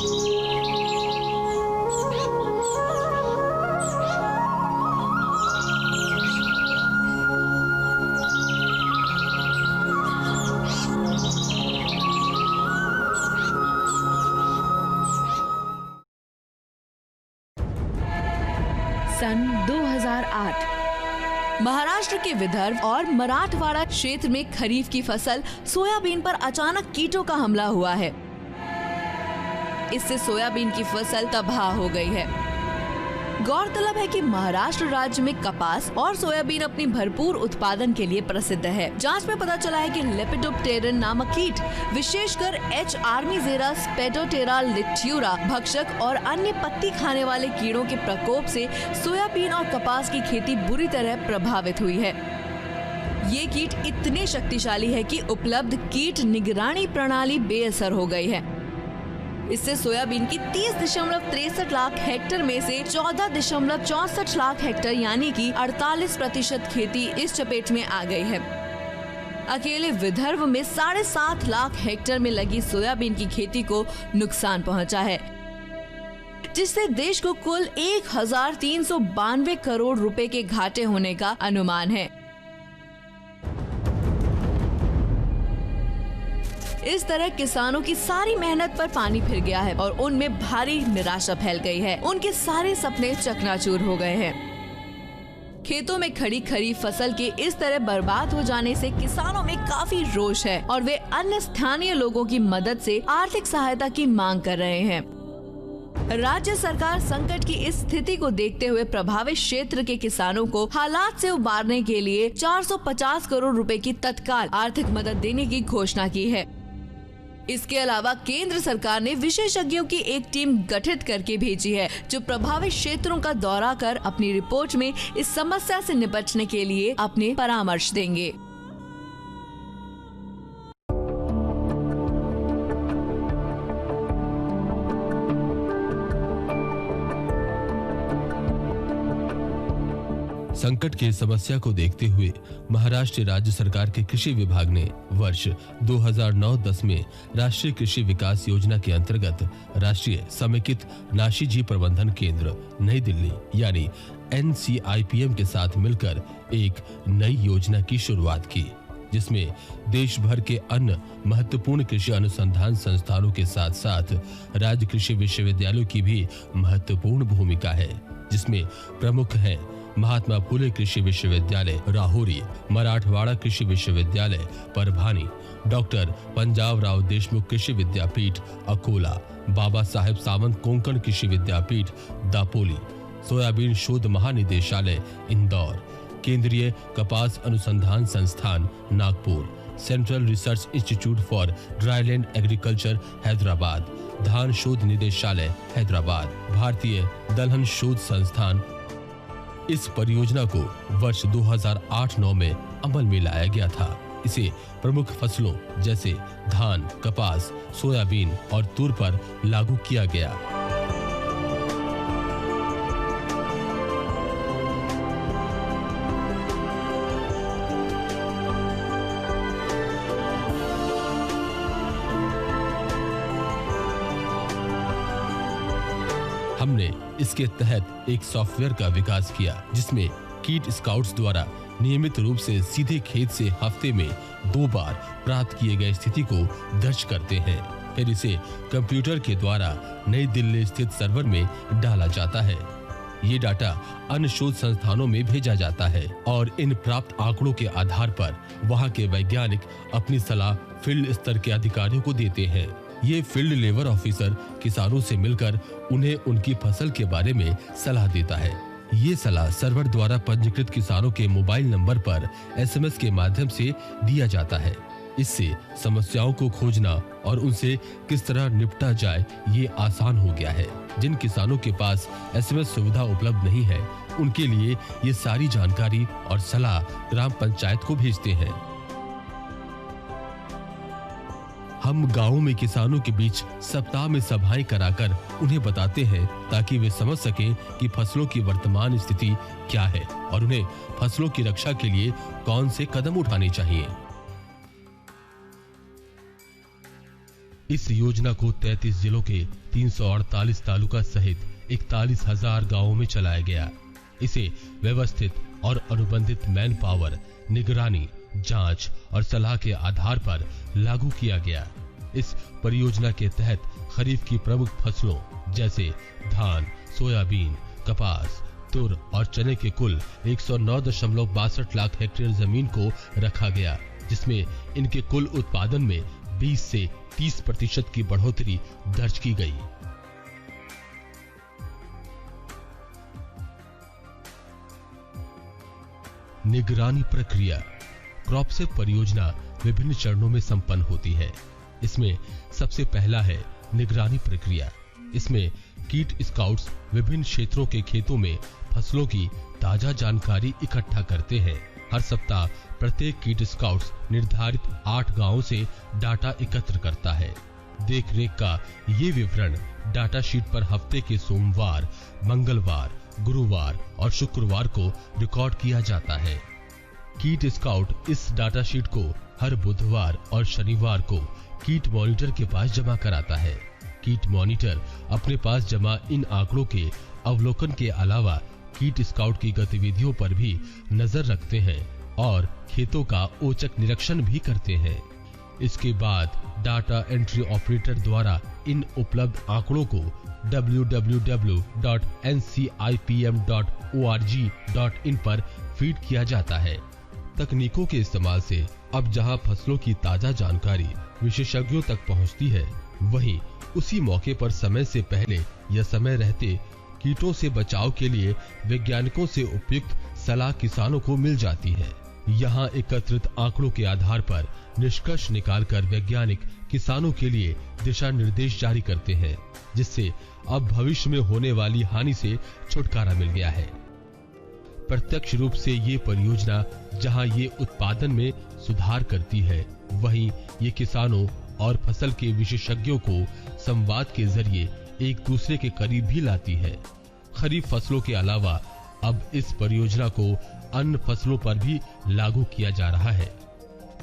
सन 2008 महाराष्ट्र के विदर्भ और मराठवाड़ा क्षेत्र में खरीफ की फसल सोयाबीन पर अचानक कीटों का हमला हुआ है। इससे सोयाबीन की फसल तबाह हो गई है। गौरतलब है कि महाराष्ट्र राज्य में कपास और सोयाबीन अपनी भरपूर उत्पादन के लिए प्रसिद्ध है। जांच में पता चला है कि लेपिडोप्टेरन नामक कीट विशेषकर एच आर्मीजेरा स्पेटोटेरा लिट्यूरा भक्षक और अन्य पत्ती खाने वाले कीड़ों के प्रकोप से सोयाबीन और कपास की खेती बुरी तरह प्रभावित हुई है। ये कीट इतने शक्तिशाली है कि उपलब्ध कीट निगरानी प्रणाली बेअसर हो गई है। इससे सोयाबीन की 30.63 लाख हेक्टेयर में से 14.64 लाख हेक्टेयर यानी कि 48% खेती इस चपेट में आ गई है। अकेले विदर्भ में 7.5 लाख हेक्टेयर में लगी सोयाबीन की खेती को नुकसान पहुंचा है, जिससे देश को कुल 1392 करोड़ रुपए के घाटे होने का अनुमान है। इस तरह किसानों की सारी मेहनत पर पानी फिर गया है और उनमें भारी निराशा फैल गई है। उनके सारे सपने चकनाचूर हो गए हैं। खेतों में खड़ी खरीफ फसल के इस तरह बर्बाद हो जाने से किसानों में काफी रोष है और वे अन्य स्थानीय लोगों की मदद से आर्थिक सहायता की मांग कर रहे हैं। राज्य सरकार संकट की इस स्थिति को देखते हुए प्रभावित क्षेत्र के किसानों को हालात से उबारने के लिए 450 करोड़ रुपए की तत्काल आर्थिक मदद देने की घोषणा की है। इसके अलावा केंद्र सरकार ने विशेषज्ञों की एक टीम गठित करके भेजी है, जो प्रभावित क्षेत्रों का दौरा कर अपनी रिपोर्ट में इस समस्या से निपटने के लिए अपने परामर्श देंगे। संकट की समस्या को देखते हुए महाराष्ट्र राज्य सरकार के कृषि विभाग ने वर्ष 2009-10 में राष्ट्रीय कृषि विकास योजना के अंतर्गत राष्ट्रीय समेकित नाशीजी प्रबंधन केंद्र नई दिल्ली यानी NCIPM के साथ मिलकर एक नई योजना की शुरुआत की, जिसमें देश भर के अन्य महत्वपूर्ण कृषि अनुसंधान संस्थानों के साथ साथ राज्य कृषि विश्वविद्यालयों की भी महत्वपूर्ण भूमिका है, जिसमें प्रमुख हैं महात्मा फुले कृषि विश्वविद्यालय राहुरी, मराठवाड़ा कृषि विश्वविद्यालय परभानी, डॉक्टर पंजाब राव देशमुख कृषि विद्यापीठ अकोला, बाबा साहेब सावंत कोंकण कृषि विद्यापीठ दापोली, सोयाबीन शोध महानिदेशालय इंदौर, केंद्रीय कपास अनुसंधान संस्थान Nagpur, central research institute for dryland agriculture Hyderabad, धान शोध निदेशालय हैदराबाद, भारतीय दलहन शोध संस्थान। इस परियोजना को वर्ष 2008-9 में अमल में लाया गया था। इसे प्रमुख फसलों जैसे धान, कपास, सोयाबीन और तूर पर लागू किया गया। हमने इसके तहत एक सॉफ्टवेयर का विकास किया, जिसमें कीट स्काउट्स द्वारा नियमित रूप से सीधे खेत से हफ्ते में 2 बार प्राप्त किए गए स्थिति को दर्ज करते हैं। फिर इसे कंप्यूटर के द्वारा नई दिल्ली स्थित सर्वर में डाला जाता है। ये डाटा अन्य शोध संस्थानों में भेजा जाता है और इन प्राप्त आंकड़ों के आधार पर वहाँ के वैज्ञानिक अपनी सलाह फील्ड स्तर के अधिकारियों को देते हैं। ये फील्ड लेवल ऑफिसर किसानों से मिलकर उन्हें उनकी फसल के बारे में सलाह देता है। ये सलाह सर्वर द्वारा पंजीकृत किसानों के मोबाइल नंबर पर SMS के माध्यम से दिया जाता है। इससे समस्याओं को खोजना और उनसे किस तरह निपटा जाए ये आसान हो गया है। जिन किसानों के पास SMS सुविधा उपलब्ध नहीं है, उनके लिए ये सारी जानकारी और सलाह ग्राम पंचायत को भेजते हैं। हम गाँव में किसानों के बीच सप्ताह में सभाएं कराकर उन्हें बताते हैं, ताकि वे समझ सकें कि फसलों की वर्तमान स्थिति क्या है और उन्हें फसलों की रक्षा के लिए कौन से कदम उठाने चाहिए। इस योजना को 33 जिलों के 348 तालुका सहित 41,000 गांवों में चलाया गया। इसे व्यवस्थित और अनुबंधित मैन पावर, निगरानी, जांच और सलाह के आधार पर लागू किया गया। इस परियोजना के तहत खरीफ की प्रमुख फसलों जैसे धान, सोयाबीन, कपास, तुर और चने के कुल 109.62 लाख हेक्टेयर जमीन को रखा गया, जिसमें इनके कुल उत्पादन में 20 से 30% की बढ़ोतरी दर्ज की गई। निगरानी प्रक्रिया। क्रॉपसेप परियोजना विभिन्न चरणों में संपन्न होती है। इसमें सबसे पहला है निगरानी प्रक्रिया। इसमें कीट स्काउट्स विभिन्न क्षेत्रों के खेतों में फसलों की ताजा जानकारी इकट्ठा करते हैं। हर सप्ताह प्रत्येक कीट स्काउट्स निर्धारित 8 गांवों से डाटा एकत्र करता है। देखरेख का ये विवरण डाटा शीट पर हफ्ते के सोमवार, मंगलवार, गुरुवार और शुक्रवार को रिकॉर्ड किया जाता है। कीट स्काउट इस डाटा शीट को हर बुधवार और शनिवार को कीट मॉनिटर के पास जमा कराता है। कीट मॉनिटर अपने पास जमा इन आंकड़ों के अवलोकन के अलावा कीट स्काउट की गतिविधियों पर भी नजर रखते हैं और खेतों का औचक निरीक्षण भी करते हैं। इसके बाद डाटा एंट्री ऑपरेटर द्वारा इन उपलब्ध आंकड़ों को www.ncipm.org.in पर फीड किया जाता है। तकनीकों के इस्तेमाल से अब जहां फसलों की ताजा जानकारी विशेषज्ञों तक पहुंचती है, वहीं उसी मौके पर समय से पहले या समय रहते कीटों से बचाव के लिए वैज्ञानिकों से उपयुक्त सलाह किसानों को मिल जाती है। यहाँ एकत्रित आंकड़ों के आधार पर निष्कर्ष निकालकर वैज्ञानिक किसानों के लिए दिशा निर्देश जारी करते हैं, जिससे अब भविष्य में होने वाली हानि से छुटकारा मिल गया है। प्रत्यक्ष रूप से ये परियोजना जहां ये उत्पादन में सुधार करती है, वहीं ये किसानों और फसल के विशेषज्ञों को संवाद के जरिए एक दूसरे के करीब भी लाती है। खरीफ फसलों के अलावा अब इस परियोजना को अन्य फसलों पर भी लागू किया जा रहा है।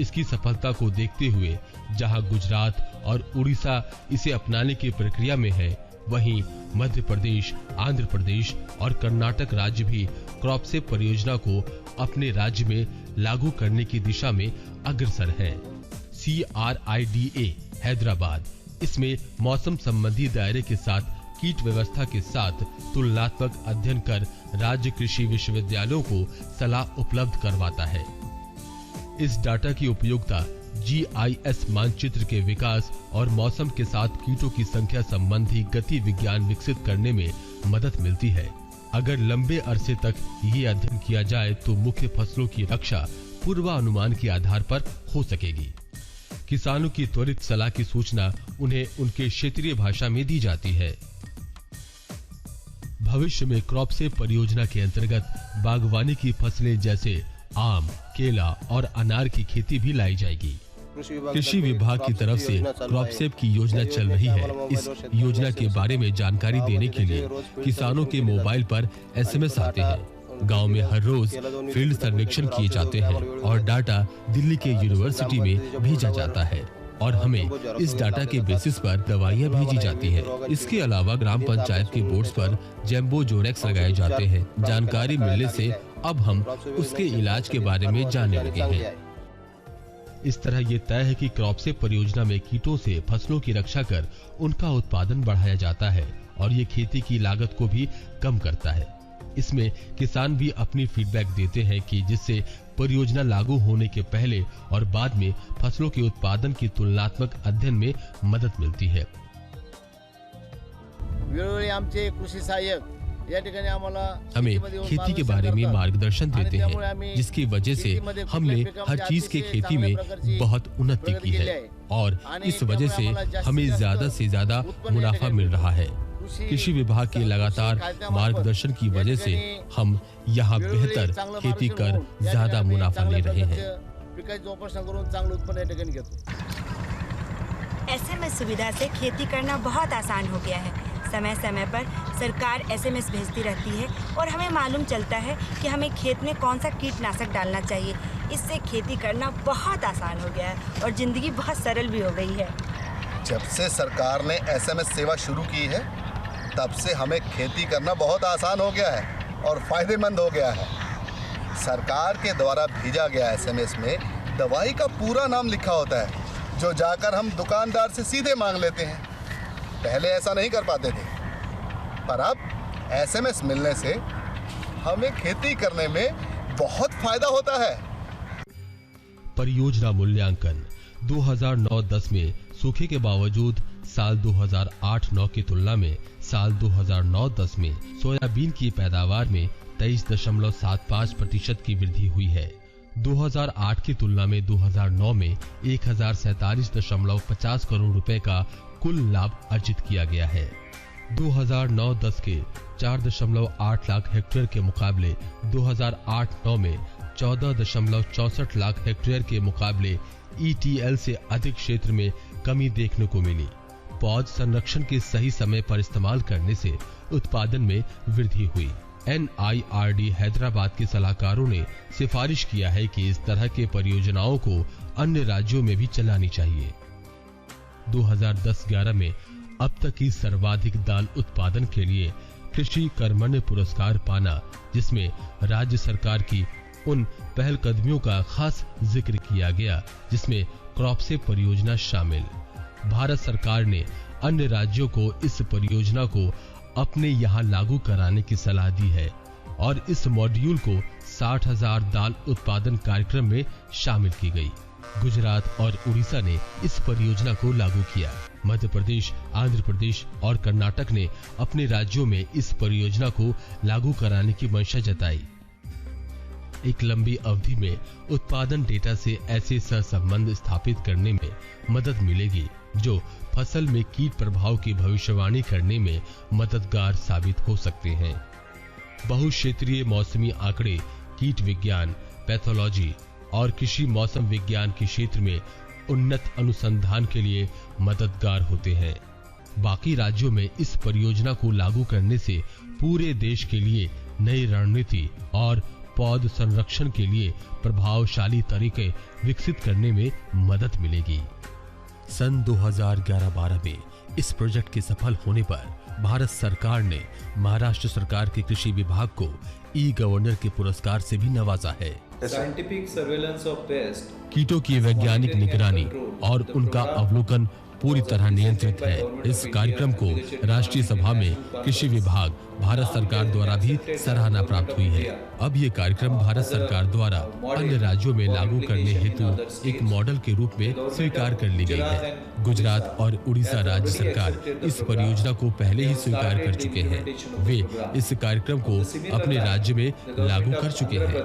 इसकी सफलता को देखते हुए जहां गुजरात और उड़ीसा इसे अपनाने की प्रक्रिया में है, वहीं मध्य प्रदेश, आंध्र प्रदेश और कर्नाटक राज्य भी क्रॉपसेप परियोजना को अपने राज्य में लागू करने की दिशा में अग्रसर है। CRIDA हैदराबाद इसमें मौसम संबंधी दायरे के साथ कीट व्यवस्था के साथ तुलनात्मक अध्ययन कर राज्य कृषि विश्वविद्यालयों को सलाह उपलब्ध करवाता है। इस डाटा की उपयोगिता GIS मानचित्र के विकास और मौसम के साथ कीटों की संख्या संबंधी गति विज्ञान विकसित करने में मदद मिलती है। अगर लंबे अरसे तक ये अध्ययन किया जाए तो मुख्य फसलों की रक्षा पूर्वानुमान के आधार पर हो सकेगी। किसानों की त्वरित सलाह की सूचना उन्हें उनके क्षेत्रीय भाषा में दी जाती है। भविष्य में क्रॉपसेप परियोजना के अंतर्गत बागवानी की फसलें जैसे आम, केला और अनार की खेती भी लाई जाएगी। कृषि विभाग की तरफ से क्रॉपसेप की योजना चल रही है। इस योजना के बारे में जानकारी देने के लिए किसानों के मोबाइल पर SMS आते हैं। गांव में हर रोज फील्ड सर्वेक्षण किए जाते हैं और डाटा दिल्ली के यूनिवर्सिटी में भेजा जाता है और हमें इस डाटा के बेसिस पर दवाइयां भेजी जाती हैं। इसके अलावा ग्राम पंचायत के बोर्ड्स पर जैम्बो जोनेक्स लगाए जाते हैं। जानकारी मिलने से अब हम उसके इलाज के बारे में जानने लगे हैं। इस तरह ये तय है कि क्रॉपसेप परियोजना में कीटों से फसलों की रक्षा कर उनका उत्पादन बढ़ाया जाता है और ये खेती की लागत को भी कम करता है। इसमें किसान भी अपनी फीडबैक देते हैं कि जिससे परियोजना लागू होने के पहले और बाद में फसलों के उत्पादन की तुलनात्मक अध्ययन में मदद मिलती है। हमें खेती के बारे में मार्गदर्शन देते हैं, जिसकी वजह से हमने हर चीज के खेती में बहुत उन्नति की है और इस वजह से हमें ज्यादा से ज्यादा मुनाफा मिल रहा है। कृषि विभाग के लगातार मार्गदर्शन की वजह से हम यहाँ बेहतर खेती कर ज्यादा मुनाफा ले रहे हैं। SMS सुविधा से खेती करना बहुत आसान हो गया है। समय समय पर सरकार SMS भेजती रहती है और हमें मालूम चलता है कि हमें खेत में कौन सा कीटनाशक डालना चाहिए। इससे खेती करना बहुत आसान हो गया है और जिंदगी बहुत सरल भी हो गई है। जब से सरकार ने एसएमएस सेवा शुरू की है तब से हमें खेती करना बहुत आसान हो गया है और फायदेमंद हो गया है। सरकार के द्वारा भेजा गया एसएमएस में दवाई का पूरा नाम लिखा होता है जो जाकर हम दुकानदार से सीधे मांग लेते हैं। पहले ऐसा नहीं कर पाते थे, पर अब एसएमएस मिलने से हमें खेती करने में बहुत फायदा होता है। परियोजना मूल्यांकन 2009-10 में सूखे के बावजूद साल 2008-9 की तुलना में साल 2009-10 में सोयाबीन की पैदावार में 23.75% की वृद्धि हुई है। 2008 की तुलना में 2009 में 1047.50 करोड़ रुपए का कुल लाभ अर्जित किया गया है। 2009-10 के 4.8 लाख हेक्टेयर के मुकाबले 2008-9 में 14.64 लाख हेक्टेयर के मुकाबले ETL से अधिक क्षेत्र में कमी देखने को मिली। पौध संरक्षण के सही समय पर इस्तेमाल करने से उत्पादन में वृद्धि हुई। NIRD हैदराबाद के सलाहकारों ने सिफारिश किया है कि इस तरह के परियोजनाओं को अन्य राज्यों में भी चलानी चाहिए। 2010-11 में अब तक की सर्वाधिक दाल उत्पादन के लिए कृषि कर्मण्य पुरस्कार पाना, जिसमें राज्य सरकार की उन पहलकदमियों का खास जिक्र किया गया जिसमें क्रॉपसेप परियोजना शामिल। भारत सरकार ने अन्य राज्यों को इस परियोजना को अपने यहाँ लागू कराने की सलाह दी है और इस मॉड्यूल को 60,000 दाल उत्पादन कार्यक्रम में शामिल की गई। गुजरात और उड़ीसा ने इस परियोजना को लागू किया। मध्य प्रदेश, आंध्र प्रदेश और कर्नाटक ने अपने राज्यों में इस परियोजना को लागू कराने की मंशा जताई। एक लंबी अवधि में उत्पादन डेटा से ऐसे सहसंबंध स्थापित करने में मदद मिलेगी जो फसल में कीट प्रभाव की भविष्यवाणी करने में मददगार साबित हो सकते हैं। बहुक्षेत्रीय मौसमी आंकड़े कीट विज्ञान, पैथोलॉजी और कृषि मौसम विज्ञान के क्षेत्र में उन्नत अनुसंधान के लिए मददगार होते हैं। बाकी राज्यों में इस परियोजना को लागू करने से पूरे देश के लिए नई रणनीति और पौध संरक्षण के लिए प्रभावशाली तरीके विकसित करने में मदद मिलेगी। सन 2011-12 में इस प्रोजेक्ट के सफल होने पर भारत सरकार ने महाराष्ट्र सरकार के कृषि विभाग को ई-गवर्नर के पुरस्कार से भी नवाजा है। कीटों की वैज्ञानिक निगरानी और उनका अवलोकन पूरी तरह नियंत्रित है। इस कार्यक्रम को राष्ट्रीय सभा में कृषि विभाग भारत सरकार द्वारा भी सराहना प्राप्त हुई है। अब ये कार्यक्रम भारत सरकार द्वारा अन्य राज्यों में लागू करने हेतु एक मॉडल के रूप में स्वीकार कर ली गई है। गुजरात और उड़ीसा राज्य सरकार इस परियोजना को पहले ही स्वीकार कर चुके हैं। वे इस कार्यक्रम को अपने राज्य में लागू कर चुके हैं।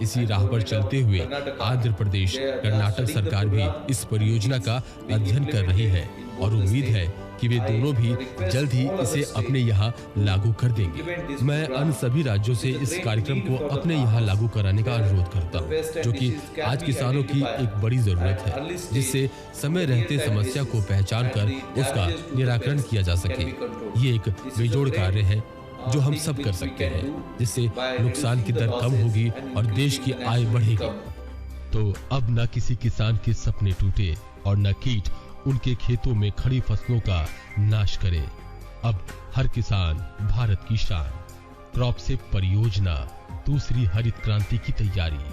इसी राह पर चलते हुए आंध्र प्रदेश, कर्नाटक सरकार भी इस परियोजना का अध्ययन कर रही है और उम्मीद है कि वे दोनों भी जल्द ही इसे अपने यहाँ लागू कर देंगे। मैं अन्य सभी राज्यों से इस कार्यक्रम को अपने यहाँ लागू कराने का अनुरोध करता हूँ, जो कि आज किसानों की एक बड़ी जरूरत है, जिससे समय रहते समस्या को पहचान कर उसका निराकरण किया जा सके। ये एक बेजोड़ कार्य है जो हम सब कर सकते हैं, जिससे नुकसान की दर कम होगी और देश की आय बढ़ेगी। तो अब न किसी किसान के सपने टूटे और न कीट उनके खेतों में खड़ी फसलों का नाश करे। अब हर किसान भारत की शान। क्रॉपसेप परियोजना दूसरी हरित क्रांति की तैयारी।